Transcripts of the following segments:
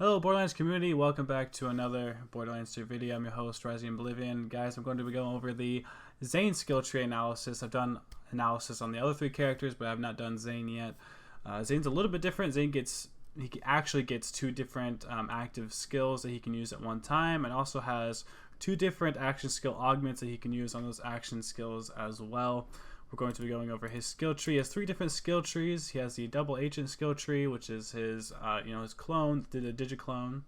Hello Borderlands community, welcome back to another Borderlands 2 video. I'm your host, Rising Oblivion. Guys, I'm going to be going over the Zane Skill Tree analysis. I've done analysis on the other three characters, but I've not done Zane yet. Zane's a little bit different. Zane actually gets two different active skills that he can use at one time, and also has two different action skill augments that he can use on those action skills as well. We're going to be going over his skill tree. He has three different skill trees. He has the double agent skill tree, which is his, his clone, the digiclone.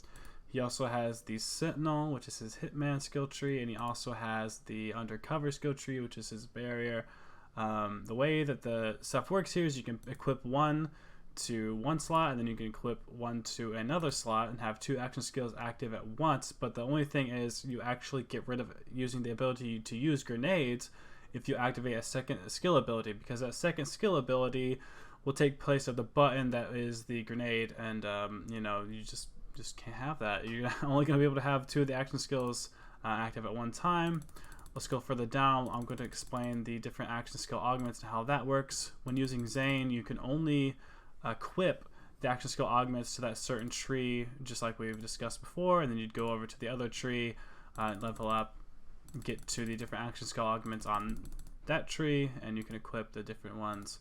He also has the Sentinel, which is his hitman skill tree, and he also has the Undercover skill tree, which is his barrier. The way that the stuff works here is you can equip one to one slot, and then you can equip one to another slot and have two action skills active at once. But the only thing is you actually get rid of using the ability to use grenades if you activate a second skill ability, because that second skill ability will take place of the button that is the grenade, and you just can't have that. You're only going to be able to have two of the action skills active at one time. Let's go further down. I'm going to explain the different action skill augments and how that works. When using Zane, you can only equip the action skill augments to that certain tree, just like we've discussed before, and then you'd go over to the other tree, level up, get to the different action skill augments on that tree, and you can equip the different ones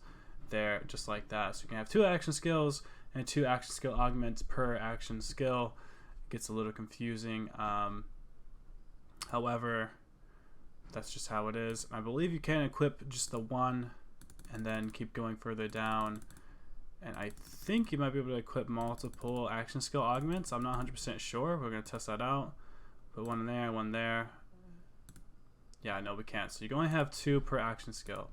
there just like that. So you can have two action skills and two action skill augments per action skill. It gets a little confusing. However, that's just how it is. I believe you can equip just the one and then keep going further down, and I think you might be able to equip multiple action skill augments. I'm not 100% sure. We're going to test that out. Put one in there, one there. Yeah, no, we can't. So you can only have two per action skill.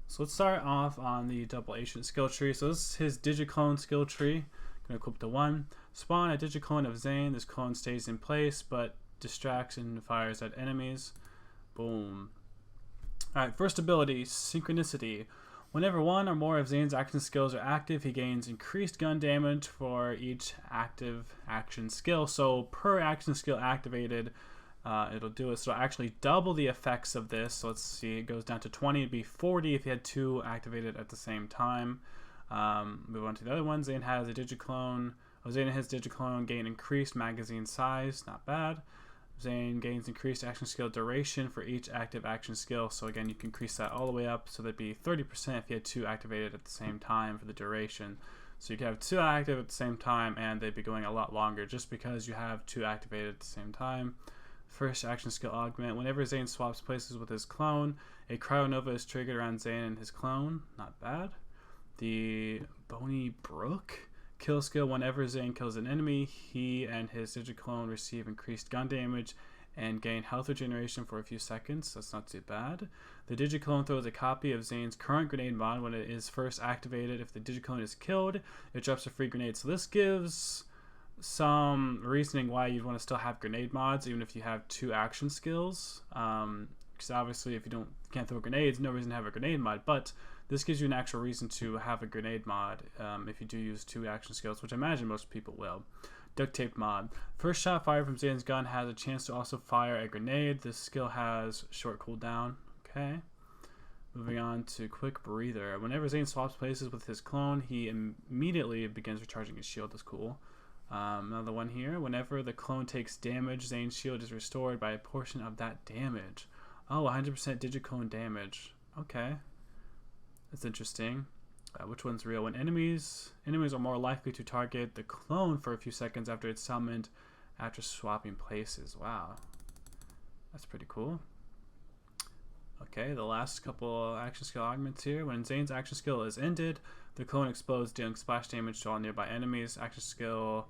So let's start off on the double agent skill tree. So this is his digiclone skill tree. Gonna equip the one. Spawn a digiclone of Zane. This clone stays in place but distracts and fires at enemies. Boom. Alright, first ability, Synchronicity. Whenever one or more of Zane's action skills are active, he gains increased gun damage for each active action skill. So per action skill activated, it'll do it. So it'll actually double the effects of this. So let's see, it goes down to 20. It'd be 40 if you had two activated at the same time. Move on to the other one. Zane has a digiclone. Zane and his digiclone gain increased magazine size. Not bad. Zane gains increased action skill duration for each active action skill. So again, you can increase that all the way up. So that'd be 30% if you had two activated at the same time for the duration. So you can have two active at the same time, and they'd be going a lot longer just because you have two activated at the same time. First action skill augment. Whenever Zane swaps places with his clone, a Cryonova is triggered around Zane and his clone. Not bad. The Bony Brook kill skill. Whenever Zane kills an enemy, he and his digiclone receive increased gun damage and gain health regeneration for a few seconds. That's not too bad. The digiclone throws a copy of Zane's current grenade mod when it is first activated. If the digiclone is killed, it drops a free grenade. So this gives some reasoning why you'd want to still have grenade mods even if you have two action skills, because obviously if you can't throw grenades, no reason to have a grenade mod, but this gives you an actual reason to have a grenade mod if you do use two action skills, which I imagine most people will. Duct tape mod. First shot fired from Zane's gun has a chance to also fire a grenade. This skill has short cooldown. Okay. Moving on to quick breather. Whenever Zane swaps places with his clone, he immediately begins recharging his shield. That's cool. Another one here. Whenever the clone takes damage, Zane's shield is restored by a portion of that damage. Oh, 100% digiclone damage. Okay. That's interesting. Which one's real? When enemies are more likely to target the clone for a few seconds after it's summoned after swapping places. Wow. That's pretty cool. Okay, the last couple action skill augments here. When Zane's action skill is ended, the clone explodes, dealing splash damage to all nearby enemies. Action skill.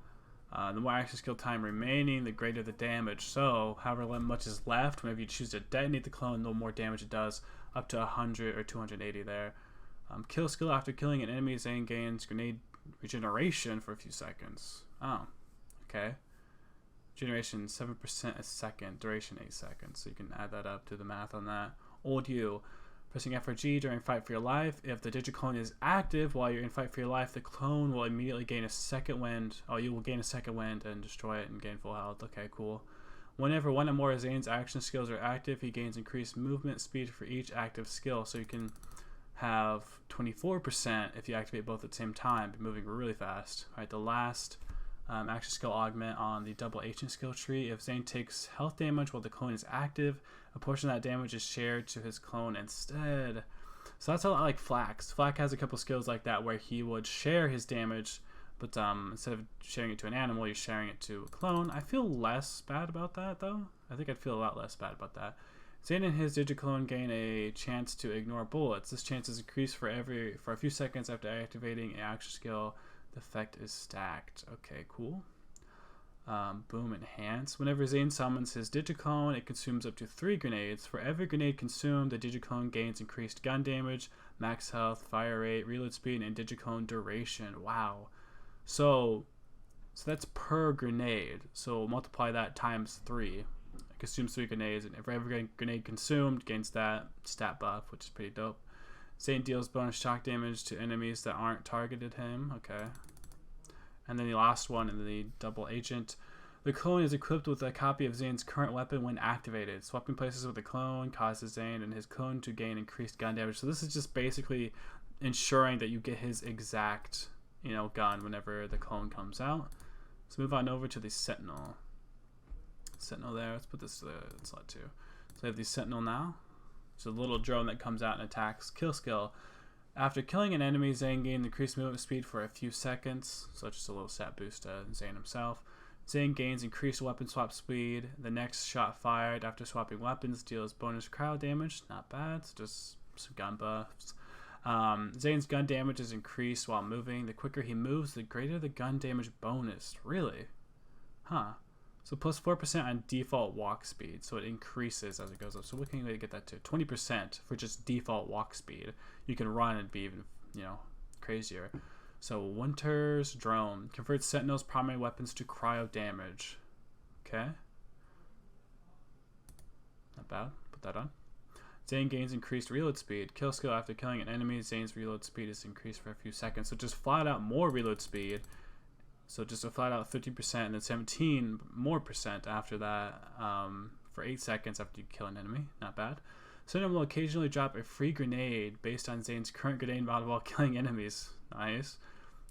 The more action skill time remaining, the greater the damage. So, however much is left, whenever you choose to detonate the clone, the more damage it does, up to 100 or 280 there. Kill skill. After killing an enemy, Zane gains grenade regeneration for a few seconds. Oh, okay. Generation 7% a second, duration 8 seconds. So you can add that up to the math on that. Old U. Pressing F or G during Fight for Your Life. If the digiclone is active while you're in Fight for Your Life, the clone will immediately gain a second wind. Oh, you will gain a second wind and destroy it and gain full health. Okay, cool. Whenever one or more of Zane's action skills are active, he gains increased movement speed for each active skill. So you can have 24% if you activate both at the same time, moving really fast. All right, the last action skill augment on the double agent skill tree. If Zane takes health damage while the clone is active, a portion of that damage is shared to his clone instead. So that's a lot like Flax. Flax has a couple skills like that where he would share his damage, but instead of sharing it to an animal, you're sharing it to a clone. I feel less bad about that though. I think I'd feel a lot less bad about that. Zane and his Digiclone gain a chance to ignore bullets. This chance is increased for a few seconds after activating an action skill. The effect is stacked. Okay, cool. Boom, enhance. Whenever Zane summons his Digiclone, it consumes up to 3 grenades. For every grenade consumed, the Digiclone gains increased gun damage, max health, fire rate, reload speed, and Digiclone duration. Wow. So that's per grenade. So multiply that times 3. Consumes 3 grenades, and for every grenade consumed, gains that stat buff, which is pretty dope. Zane deals bonus shock damage to enemies that aren't targeted him. Okay. And then the last one in the double agent. The clone is equipped with a copy of Zane's current weapon when activated. Swapping places with the clone causes Zane and his clone to gain increased gun damage. So this is just basically ensuring that you get his exact, gun whenever the clone comes out. Let's move on over to the Sentinel. Sentinel there. Let's put this to the slot 2. So we have the Sentinel now. It's a little drone that comes out and attacks. Kill skill. After killing an enemy, Zane gained increased movement speed for a few seconds. So just a little stat boost to Zane himself. Zane gains increased weapon swap speed. The next shot fired after swapping weapons deals bonus crowd damage. Not bad. So just some gun buffs. Zane's gun damage is increased while moving. The quicker he moves, the greater the gun damage bonus. Really? Huh. So plus 4% on default walk speed, so it increases as it goes up. So what can we get that to? 20% for just default walk speed. You can run and be even, crazier. So Winter's drone converts Sentinel's primary weapons to cryo damage. Okay. Not bad. Put that on. Zane gains increased reload speed. Kill skill after killing an enemy. Zane's reload speed is increased for a few seconds. So just flat out more reload speed. So just a flat out 50% and then 17 more percent after that for 8 seconds after you kill an enemy. Not bad. Sentinel will occasionally drop a free grenade based on Zane's current grenade model while killing enemies. Nice.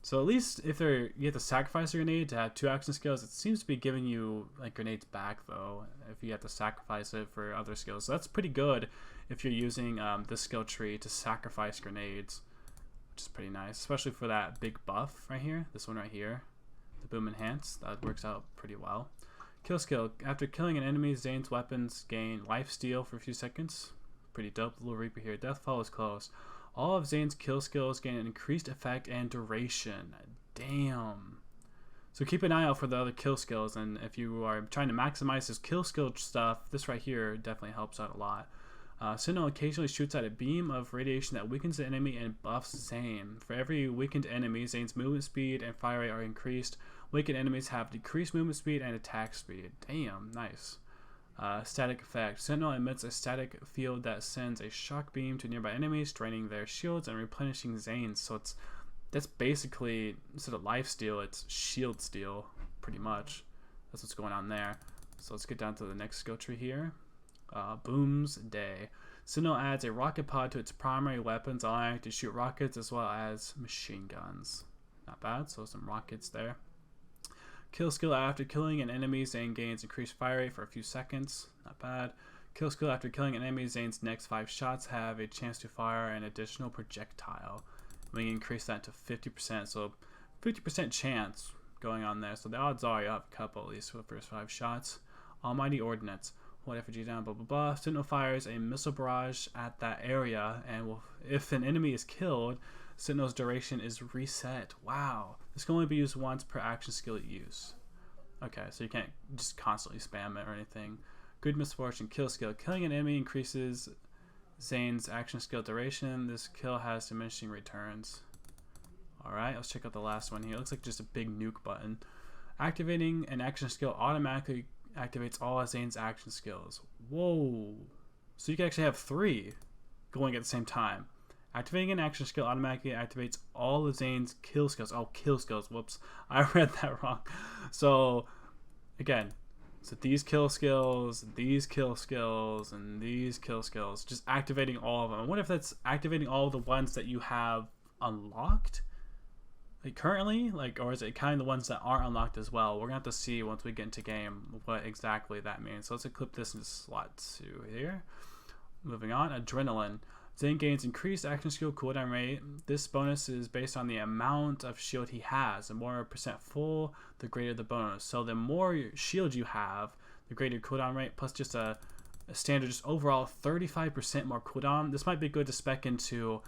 So at least if you have to sacrifice a grenade to have 2 action skills, it seems to be giving you like grenades back though if you have to sacrifice it for other skills. So that's pretty good if you're using this skill tree to sacrifice grenades, which is pretty nice, especially for that big buff right here. This one right here. The boom enhance, that works out pretty well. Kill skill. After killing an enemy, Zane's weapons gain life steal for a few seconds. Pretty dope. The little Reaper here. Death follows close. All of Zane's kill skills gain an increased effect and duration. Damn. So keep an eye out for the other kill skills, and if you are trying to maximize his kill skill stuff, this right here definitely helps out a lot. Sentinel occasionally shoots out a beam of radiation that weakens the enemy and buffs Zane. For every weakened enemy, Zane's movement speed and fire rate are increased. Weakened enemies have decreased movement speed and attack speed. Damn, nice. Static effect. Sentinel emits a static field that sends a shock beam to nearby enemies, draining their shields and replenishing Zane's. So that's basically, instead of life steal, it's shield steal, pretty much. That's what's going on there. So let's get down to the next skill tree here. Boom's Day. Sentinel adds a rocket pod to its primary weapons, allowing it to shoot rockets as well as machine guns. Not bad, so some rockets there. Kill skill. After killing an enemy, Zane gains increased fire rate for a few seconds. Not bad. Kill skill. After killing an enemy, Zane's next 5 shots have a chance to fire an additional projectile. We can increase that to 50%, so 50% chance going on there. So the odds are you'll have a couple at least for the first 5 shots. Almighty Ordnance. What effigy down, blah blah blah. Sentinel fires a missile barrage at that area, and if an enemy is killed, Sentinel's duration is reset. Wow. This can only be used once per action skill use. Okay, so you can't just constantly spam it or anything. Good misfortune. Kill skill. Killing an enemy increases Zane's action skill duration. This kill has diminishing returns. Alright, let's check out the last one here. It looks like just a big nuke button. Activating an action skill automatically activates all of Zane's action skills. Whoa. So you can actually have 3 going at the same time. Activating an action skill automatically activates all of Zane's kill skills. Oh, kill skills. Whoops. I read that wrong. So, again, so these kill skills, these kill skills, and these kill skills. Just activating all of them. I wonder if that's activating all the ones that you have unlocked? like currently, like, or is it kind of the ones that aren't unlocked as well? We're gonna have to see once we get into game what exactly that means. So let's equip this into slot 2 here. Moving on, adrenaline. Zane gains increased action skill cooldown rate. This bonus is based on the amount of shield he has. The more percent full, the greater the bonus. So the more shield you have, the greater cooldown rate, plus just a standard, just overall 35% more cooldown. This might be good to spec into,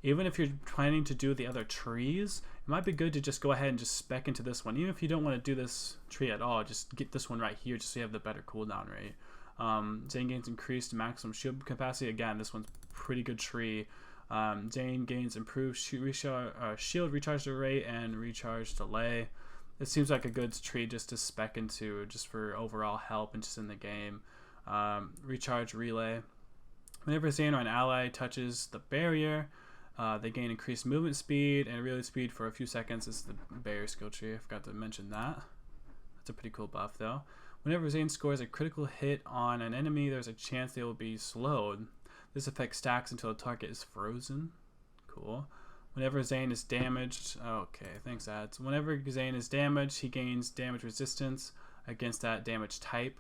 even if you're planning to do the other trees, it might be good to just go ahead and just spec into this one. Even if you don't want to do this tree at all, just get this one right here just so you have the better cooldown rate. Zane gains increased maximum shield capacity. Again, this one's pretty good tree. Zane gains improved shield recharge rate and recharge delay. It seems like a good tree just to spec into, just for overall help and just in the game. Recharge relay. Whenever Zane or an ally touches the barrier, they gain increased movement speed and relay speed for a few seconds. This is the barrier skill tree. I forgot to mention that. That's a pretty cool buff though. Whenever Zane scores a critical hit on an enemy, there's a chance they will be slowed. This effect stacks until the target is frozen. Cool. Whenever Zane is damaged, okay, thanks ads. Whenever Zane is damaged, he gains damage resistance against that damage type.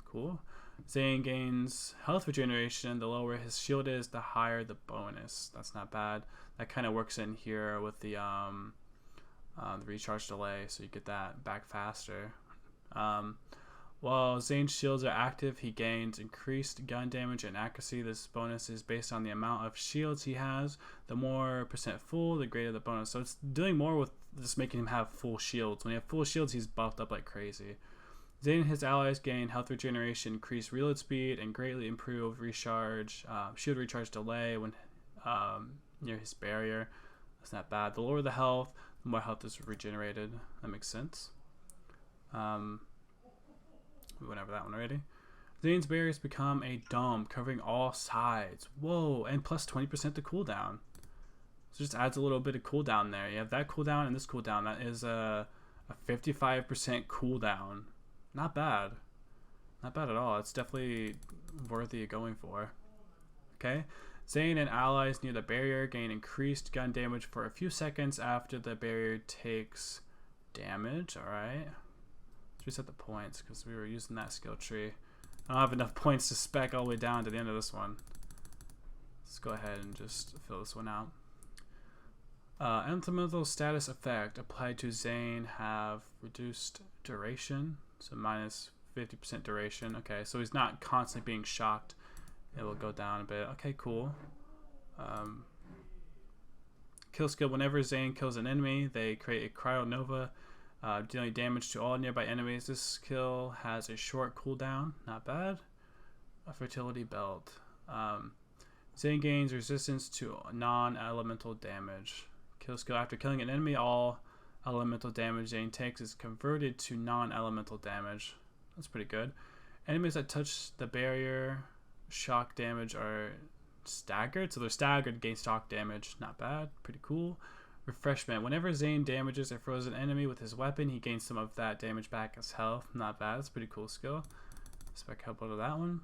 Cool. Zane gains health regeneration. The lower his shield is, the higher the bonus. That's not bad. That kind of works in here with the recharge delay, so you get that back faster. While Zane's shields are active, he gains increased gun damage and accuracy. This bonus is based on the amount of shields he has. The more percent full, the greater the bonus. So it's doing more with just making him have full shields. When he has full shields, he's buffed up like crazy. Zane and his allies gain health regeneration, increased reload speed, and greatly improved shield recharge delay when near his barrier. That's not bad. The lower the health, the more health is regenerated. That makes sense. We went over that one already. Zane's barriers become a dome covering all sides. Whoa, and plus 20% to cooldown. So just adds a little bit of cooldown there. You have that cooldown and this cooldown. That is a 55% cooldown. Not bad. Not bad at all. It's definitely worthy of going for. Okay. Zane and allies near the barrier gain increased gun damage for a few seconds after the barrier takes damage. Alright. Let's reset the points because we were using that skill tree. I don't have enough points to spec all the way down to the end of this one. Let's go ahead and just fill this one out. Elemental status effect applied to Zane have reduced duration. So minus 50% duration. Okay, so he's not constantly being shocked. It will go down a bit. Okay, cool. Kill skill. Whenever Zane kills an enemy, they create a cryonova, dealing damage to all nearby enemies. This skill has a short cooldown. Not bad. A fertility belt. Zane gains resistance to non-elemental damage. Kill skill. After killing an enemy, all elemental damage Zane takes is converted to non-elemental damage. That's pretty good. Enemies that touch the barrier shock damage are staggered. So they're staggered, gain shock damage. Not bad. Pretty cool. Refreshment. Whenever Zane damages a frozen enemy with his weapon, he gains some of that damage back as health. Not bad. That's a pretty cool skill. Spec help out of that one.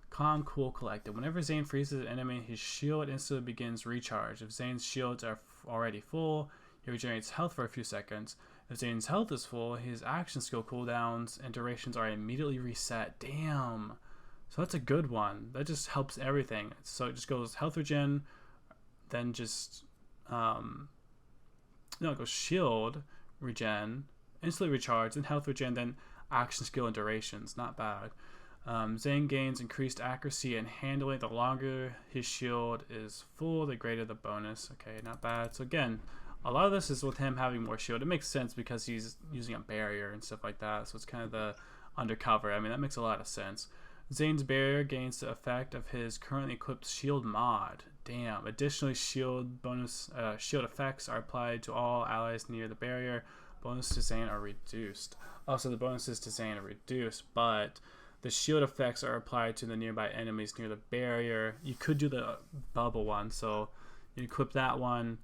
Calm, cool, collected. Whenever Zane freezes an enemy, his shield instantly begins recharge. If Zane's shields are already full, he regenerates health for a few seconds. If Zane's health is full, his action skill cooldowns and durations are immediately reset. Damn. So that's a good one. That just helps everything. So it just goes health regen, then just it goes shield regen, instantly recharge, then health regen, then action skill and durations. Not bad. Zane gains increased accuracy and handling. The longer his shield is full, the greater the bonus. Okay, not bad. So again, a lot of this is with him having more shield. It makes sense because he's using a barrier and stuff like that. So it's kind of the undercover. I mean, that makes a lot of sense. Zane's barrier gains the effect of his currently equipped shield mod. Damn. Additionally, shield effects are applied to all allies near the barrier. Bonuses to Zane are reduced. Also, the bonuses to Zane are reduced, but the shield effects are applied to the nearby enemies near the barrier. You could do the bubble one, so you equip that one,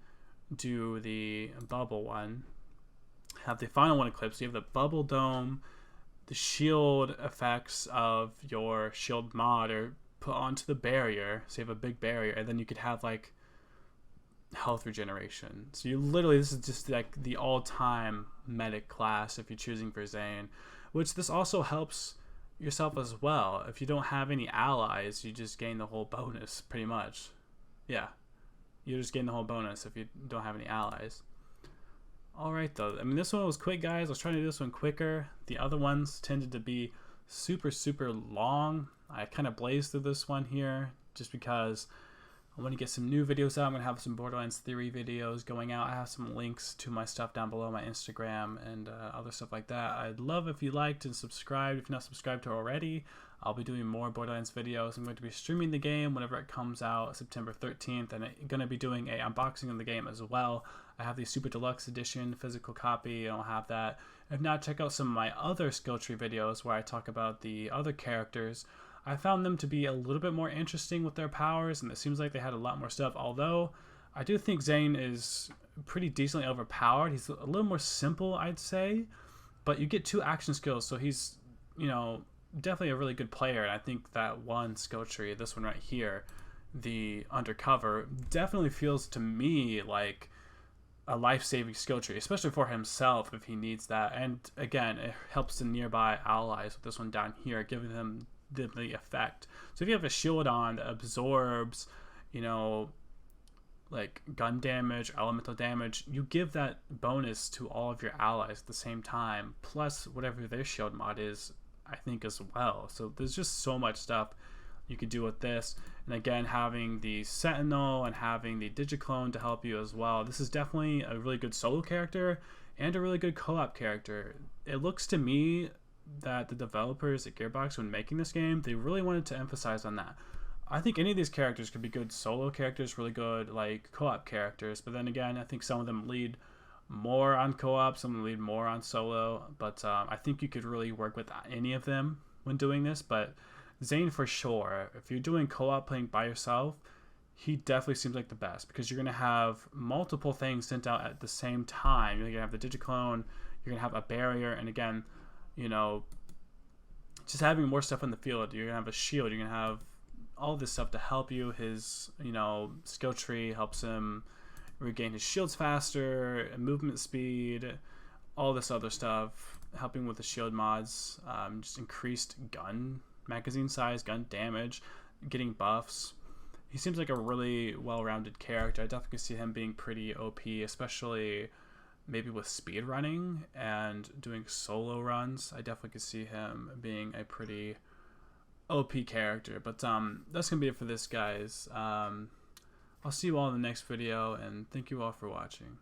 do the bubble one, have the final one equipped. So you have the bubble dome, the shield effects of your shield mod are put onto the barrier, so you have a big barrier, and then you could have like health regeneration. So you literally, this is just like the all-time medic class if you're choosing for Zane, which this also helps yourself as well. If you don't have any allies, you just gain the whole bonus pretty much. Yeah, you just gain the whole bonus if you don't have any allies. Alright though, I mean this one was quick guys. I was trying to do this one quicker. The other ones tended to be super long. I kind of blazed through this one here just because I want to get some new videos out. I'm going to have some Borderlands 3 videos going out. I have some links to my stuff down below, my Instagram and other stuff like that. I'd love if you liked and subscribed. If you're not subscribed to already, I'll be doing more Borderlands videos. I'm going to be streaming the game whenever it comes out, September 13th, and I'm going to be doing a unboxing of the game as well. I have the Super Deluxe Edition physical copy. I'll have that. If not, check out some of my other skill tree videos where I talk about the other characters. I found them to be a little bit more interesting with their powers, and it seems like they had a lot more stuff, although I do think Zane is pretty decently overpowered. He's a little more simple, I'd say, but you get 2 action skills, so he's, you know, definitely a really good player, and I think that one skill tree, this one right here, the Undercover, definitely feels to me like a life-saving skill tree, especially for himself if he needs that. And again, it helps the nearby allies with this one down here, giving them the effect. So if you have a shield on that absorbs, you know, like gun damage, elemental damage, you give that bonus to all of your allies at the same time, plus whatever their shield mod is, I think, as well. So there's just so much stuff you could do with this. And again, having the Sentinel and having the Digiclone to help you as well. This is definitely a really good solo character and a really good co-op character. It looks to me that the developers at Gearbox, when making this game, they really wanted to emphasize on that. I think any of these characters could be good solo characters, really good like co-op characters, but then again, I think some of them lead more on co-op, some of them lead more on solo, but I think you could really work with any of them when doing this. But Zane, for sure, if you're doing co-op playing by yourself, he definitely seems like the best, because you're going to have multiple things sent out at the same time. You're going to have the Digiclone, you're going to have a barrier, and again, you know, just having more stuff in the field. You're going to have a shield, you're going to have all this stuff to help you. His, you know, skill tree helps him regain his shields faster, movement speed, all this other stuff, helping with the shield mods, just increased gun magazine size, gun damage, getting buffs. He seems like a really well-rounded character. I definitely see him being pretty OP, especially maybe with speed running and doing solo runs. I definitely could see him being a pretty OP character. But that's gonna be it for this, guys. I'll see you all in the next video, and thank you all for watching.